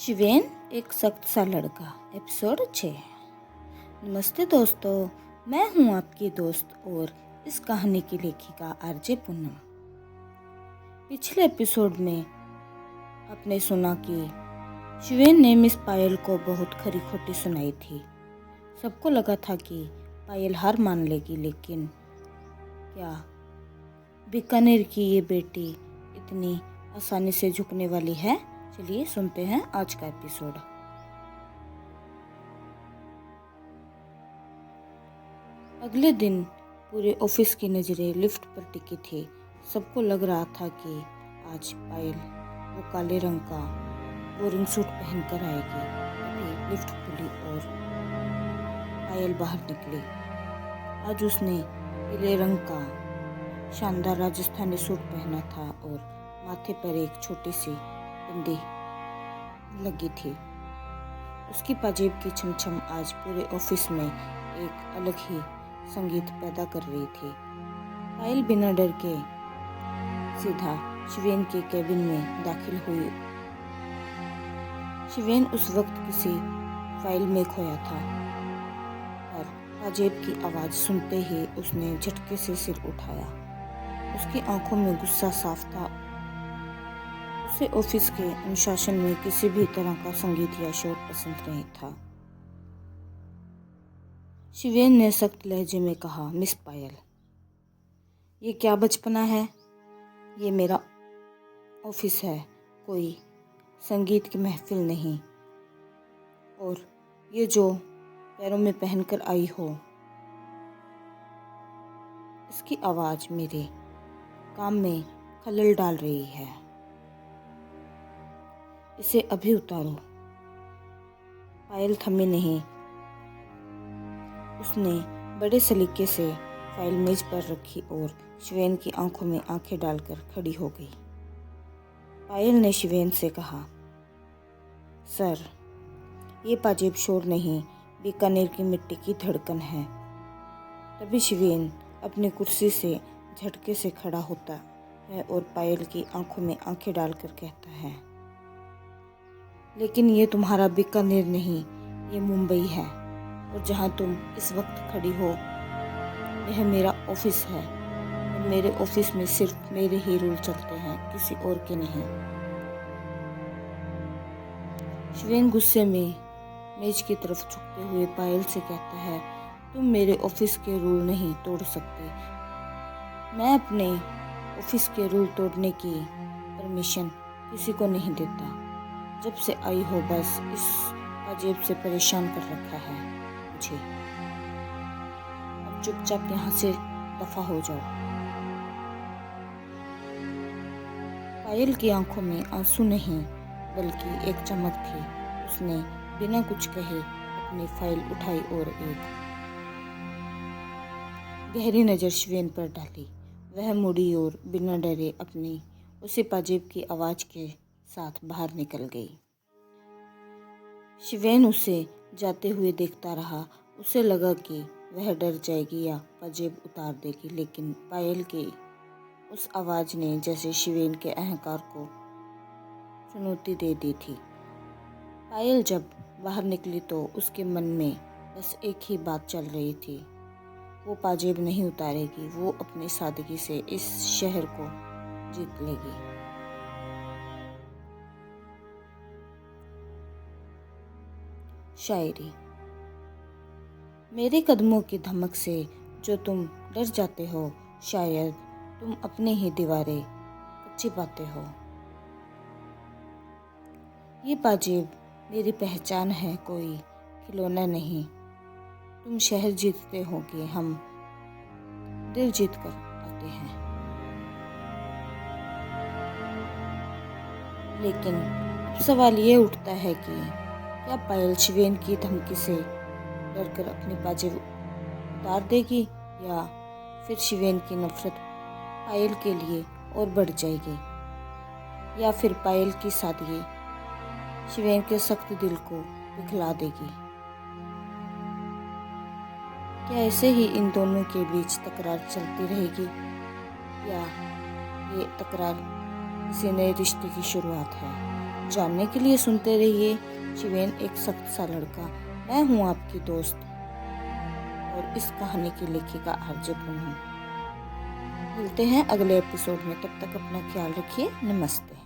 शिवेन एक सख्त सा लड़का एपिसोड 6। नमस्ते दोस्तों, मैं हूं आपकी दोस्त और इस कहानी की लेखिका आरजे पूनम। पिछले एपिसोड में आपने सुना कि शिवेन ने मिस पायल को बहुत खरी खोटी सुनाई थी। सबको लगा था कि पायल हार मान लेगी, लेकिन क्या बीकानेर की ये बेटी इतनी आसानी से झुकने वाली है? चलिए सुनते हैं आज का एपिसोड। अगले दिन पूरे ऑफिस की नज़रें लिफ्ट पर टिकी थी। सबको लग रहा था कि आज पायल वो काले रंग का बोरिंग सूट पहनकर आएगी। तभी लिफ्ट खुली और पायल बाहर निकली। आज उसने पीले रंग का शानदार राजस्थानी सूट पहना था और माथे पर एक छोटी सी बंदी लगी थी। उसकी पाजेब की छमछम आज पूरे ऑफिस में एक अलग ही संगीत पैदा कर रही थी। पायल बिना डर के सीधा शिवेन के केबिन में दाखिल हुई। शिवेन उस वक्त किसी फाइल में खोया था और पाजेब की आवाज़ सुनते ही उसने झटके से सिर उठाया। उसकी आंखों में गुस्सा साफ था। उसे ऑफिस के अनुशासन में किसी भी तरह का संगीत या शोर पसंद नहीं था। शिवेन ने सख्त लहजे में कहा, मिस पायल, ये क्या बचपना है? ये मेरा ऑफिस है, कोई संगीत की महफिल नहीं। और ये जो पैरों में पहनकर आई हो, इसकी आवाज़ मेरे काम में खलल डाल रही है। इसे अभी उतारो। पायल थमी नहीं। उसने बड़े सलीके से फाइल मेज पर रखी और शिवेन की आंखों में आंखें डालकर खड़ी हो गई। पायल ने शिवेन से कहा, सर, ये पाजेब शोर नहीं, बीकानेर की मिट्टी की धड़कन है। तभी शिवेन अपनी कुर्सी से झटके से खड़ा होता है और पायल की आंखों में आंखें डालकर कहता है, लेकिन ये तुम्हारा बीकानेर नहीं, ये मुंबई है। और जहाँ तुम इस वक्त खड़ी हो, यह मेरा ऑफिस है और मेरे ऑफिस में सिर्फ मेरे ही रूल चलते हैं, किसी और के नहीं। शिवेन गुस्से में मेज की तरफ झुकते हुए पायल से कहता है, तुम मेरे ऑफिस के रूल नहीं तोड़ सकते। मैं अपने ऑफिस के रूल तोड़ने की परमिशन किसी को नहीं देता। जब से आई हो बस इस पाजेब से परेशान कर रखा है मुझे। अब चुपचाप यहाँ से दफा हो जाओ। पायल की आंखों में आंसू नहीं बल्कि एक चमक थी। उसने बिना कुछ कहे अपनी फाइल उठाई और एक गहरी नज़र शिवेन पर डाली। वह मुड़ी और बिना डरे अपनी उसी पाजेब की आवाज़ के साथ बाहर निकल गई। शिवेन उसे जाते हुए देखता रहा। उसे लगा कि वह डर जाएगी या पाजेब उतार देगी, लेकिन पायल की उस आवाज़ ने जैसे शिवेन के अहंकार को चुनौती दे दी थी। पायल जब बाहर निकली तो उसके मन में बस एक ही बात चल रही थी, वो पाजेब नहीं उतारेगी, वो अपनी सादगी से इस शहर को जीत लेगी। शायरी। मेरे कदमों की धमक से जो तुम डर जाते हो, शायद तुम अपने ही दीवारें कच्ची पाते हो। ये पाजेब मेरी पहचान है, कोई खिलौना नहीं। तुम शहर जीतते होगे, हम दिल जीत कर आते हैं। लेकिन अब सवाल ये उठता है कि क्या पायल शिवेन की धमकी से डरकर अपनी पाजेब उतार देगी या फिर शिवेन की नफरत पायल के लिए और बढ़ जाएगी, या फिर पायल की सादगी शिवेन के सख्त दिल को पिघला देगी। क्या ऐसे ही इन दोनों के बीच तकरार चलती रहेगी या ये तकरार किसी नए रिश्ते की शुरुआत है? जानने के लिए सुनते रहिए चिवेन एक सख्त सा लड़का। मैं हूँ आपकी दोस्त और इस कहानी की लेखिका आरजे पूनम। मिलते हैं अगले एपिसोड में, तब तक अपना ख्याल रखिए। नमस्ते।